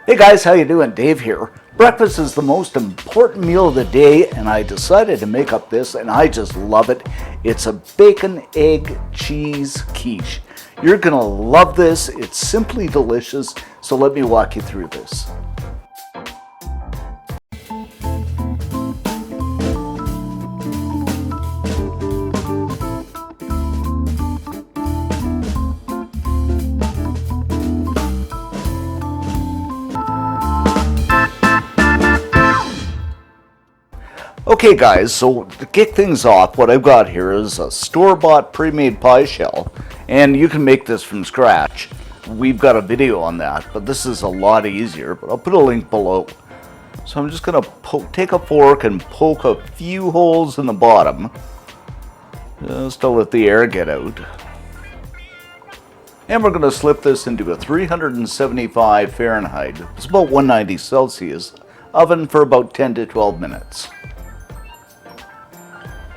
Hey guys, how you doing? Dave here. Breakfast is the most important meal of the day, and I decided to make up this, and I just love it. It's a bacon, egg, cheese quiche. You're gonna love this. It's simply delicious, so let me walk you through this. Okay guys, so to kick things off, what I've got here is a store-bought pre-made pie shell, and you can make this from scratch. We've got a video on that, but this is a lot easier, but I'll put a link below. So I'm just going to take a fork and poke a few holes in the bottom, just to let the air get out. And we're going to slip this into a 375 Fahrenheit, it's about 190 Celsius, oven for about 10 to 12 minutes.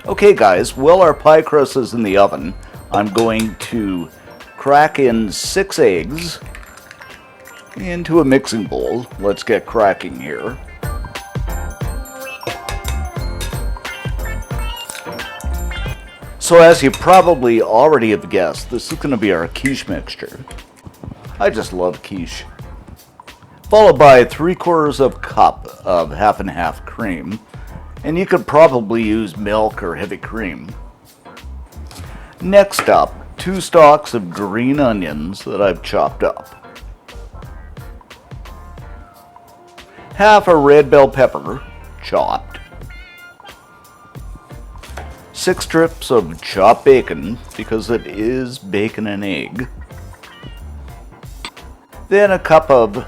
Okay guys, while our pie crust is in the oven, I'm going to crack in 6 eggs into a mixing bowl. Let's get cracking here. So as you probably already have guessed, this is going to be our quiche mixture. I just love quiche. Followed by 3/4 cup of half and half cream. And you could probably use milk or heavy cream. Next up, 2 stalks of green onions that I've chopped up. Half a red bell pepper, chopped. 6 strips of chopped bacon, because it is bacon and egg. Then a cup of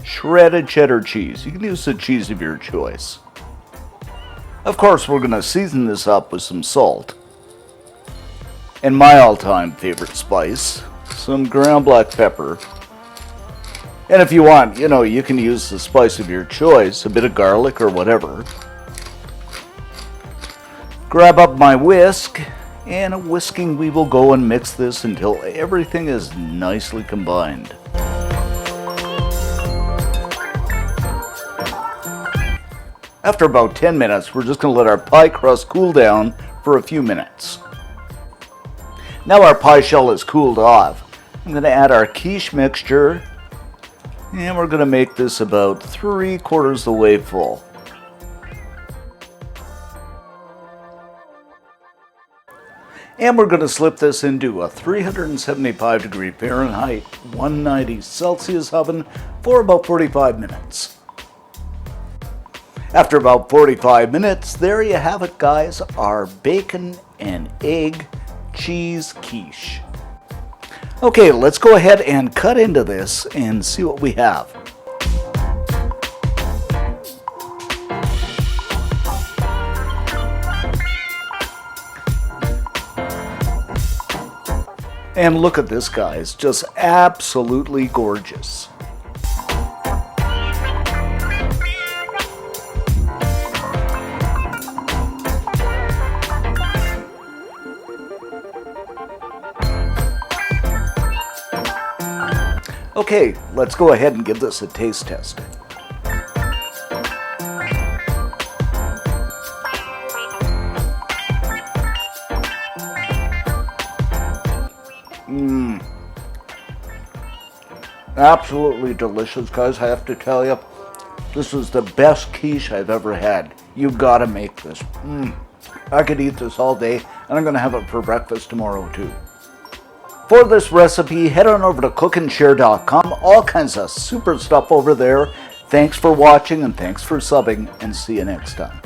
shredded cheddar cheese. You can use the cheese of your choice. Of course, we're going to season this up with some salt. And my all-time favorite spice, some ground black pepper. And if you want, you can use the spice of your choice, a bit of garlic or whatever. Grab up my whisk, and whisking we will go and mix this until everything is nicely combined. After about 10 minutes, we're just going to let our pie crust cool down for a few minutes. Now our pie shell is cooled off, I'm going to add our quiche mixture, and we're going to make this about 3/4 the way full. And we're going to slip this into a 375 degree Fahrenheit, 190 Celsius oven for about 45 minutes. After about 45 minutes, there you have it guys, our bacon and egg cheese quiche. Okay, let's go ahead and cut into this and see what we have. And look at this guys, just absolutely gorgeous. Okay, let's go ahead and give this a taste test. Absolutely delicious, guys. I have to tell you, this is the best quiche I've ever had. You've got to make this. I could eat this all day, and I'm going to have it for breakfast tomorrow too. For this recipe, head on over to cookandshare.com. All kinds of super stuff over there. Thanks for watching and thanks for subbing, and see you next time.